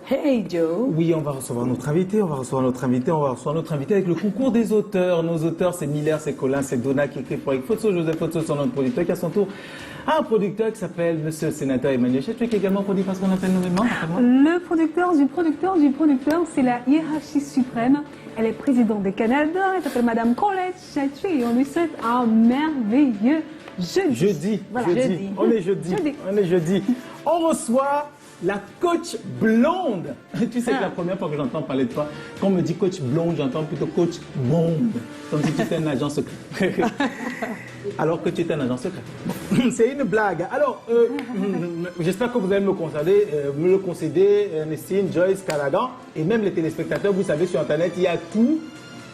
Hey Joe. Oui, on va recevoir notre invité, avec le concours des auteurs. Nos auteurs, c'est Miller, c'est Colin, c'est Donna qui écrit pour Foto, Joseph Foto, son notre producteur, qui a son tour un producteur qui s'appelle Monsieur le Sénateur Emmanuel Chetoué, qui est également produit par ce qu'on appelle nommément. Le producteur du producteur, c'est la hiérarchie suprême. Elle est présidente des Canada, elle s'appelle Madame Colette Chetoué et on lui souhaite un merveilleux jeudi. Jeudi. On est jeudi. On reçoit la coach blonde. Tu sais que la première fois que j'entends parler de toi, quand on me dit coach blonde, j'entends plutôt coach blonde. Comme si tu étais un agent secret. Alors que tu étais un agent secret. C'est une blague. Alors, j'espère que vous allez me le concéder, Ernestine, Joyce, Callaghan, et même les téléspectateurs. Vous savez, sur Internet, il y a tout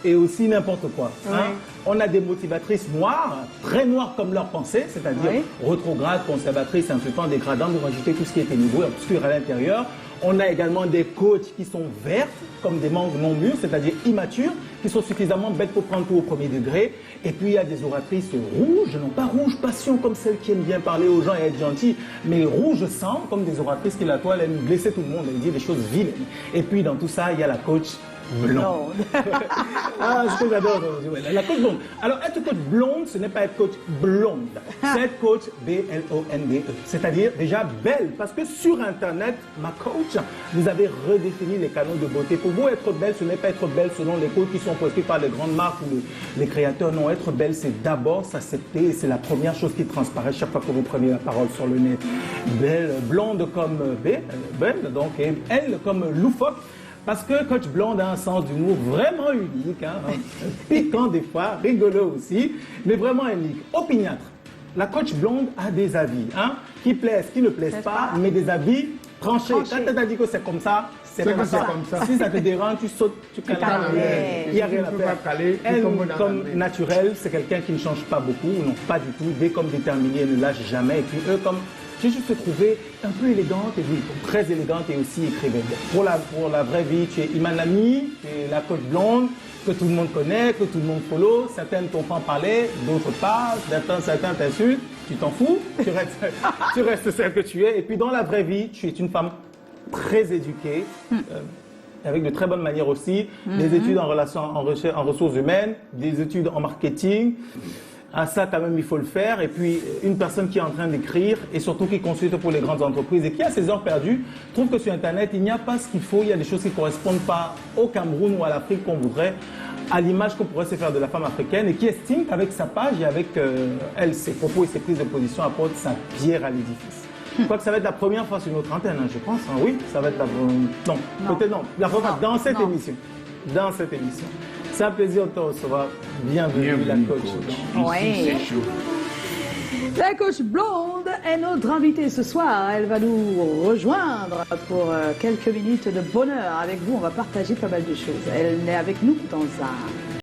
et aussi n'importe quoi. Hein? Oui. On a des motivatrices noires, très noires comme leur pensée, c'est-à-dire rétrogrades, conservatrices, insultantes, dégradantes, pour rajouter tout ce qui est nouveau et obscur à l'intérieur. On a également des coachs qui sont vertes, comme des mangues non mûres, c'est-à-dire immatures, qui sont suffisamment bêtes pour prendre tout au premier degré. Et puis il y a des oratrices rouges, non pas rouge passion comme celles qui aiment bien parler aux gens et être gentilles, mais rouge sang, comme des oratrices qui, la toile, aiment blesser tout le monde, elles disent des choses vilaines. Et puis dans tout ça, il y a la coach blonde. Ah, ce que j'adore. La coach blonde. Alors, être coach blonde, ce n'est pas être coach blonde. C'est être coach B-L-O-N-D-E. C'est-à-dire déjà belle. Parce que sur Internet, ma coach, vous avez redéfini les canons de beauté. Pour vous, être belle, ce n'est pas être belle selon les codes qui sont prescrits par les grandes marques ou les créateurs. Non, être belle, c'est d'abord s'accepter. Et c'est la première chose qui transparaît chaque fois que vous prenez la parole sur le net. Belle, blonde comme belle, donc, et elle comme loufoque. Parce que coach blonde a un sens d'humour vraiment unique, hein, piquant des fois, rigolo aussi, mais vraiment unique. Opiniâtre. La coach blonde a des avis, hein, qui plaisent, qui ne plaisent pas, mais des avis tranchés. Quand tu as dit que c'est comme ça, c'est comme ça. Si ça te dérange, tu sautes, tu cales. Il n'y a rien à faire. Elle, comme naturelle, c'est quelqu'un qui ne change pas beaucoup, non, pas du tout. Dès comme déterminée, elle ne lâche jamais. Et puis eux, comme j'ai juste trouvé un peu élégante, et oui, très élégante et aussi écrivaine. Pour la vraie vie, tu es Imanami, tu es la coach blonde, que tout le monde connaît, que tout le monde follow. Certaines t'entendent parler, d'autres pas, certains t'insultent, tu t'en fous, tu restes celle que tu es. Et puis dans la vraie vie, tu es une femme très éduquée, avec de très bonnes manières aussi, des études en ressources humaines, des études en marketing. À ça, quand même, il faut le faire. Et puis, une personne qui est en train d'écrire et surtout qui consulte pour les grandes entreprises et qui a ses heures perdues, trouve que sur Internet, il n'y a pas ce qu'il faut. Il y a des choses qui ne correspondent pas au Cameroun ou à l'Afrique qu'on voudrait, à l'image qu'on pourrait se faire de la femme africaine et qui estime qu'avec sa page et avec elle, ses propos et ses prises de position apporte sa pierre à l'édifice. Je crois que ça va être la première fois sur notre antenne, hein, je pense. Hein. Oui, ça va être la non. Peut-être non. La première fois dans cette émission. Dans cette émission. C'est un plaisir de te recevoir. Bienvenue la coach. Oui. La coach blonde est notre invitée ce soir. Elle va nous rejoindre pour quelques minutes de bonheur avec vous. On va partager pas mal de choses. Elle est avec nous dans un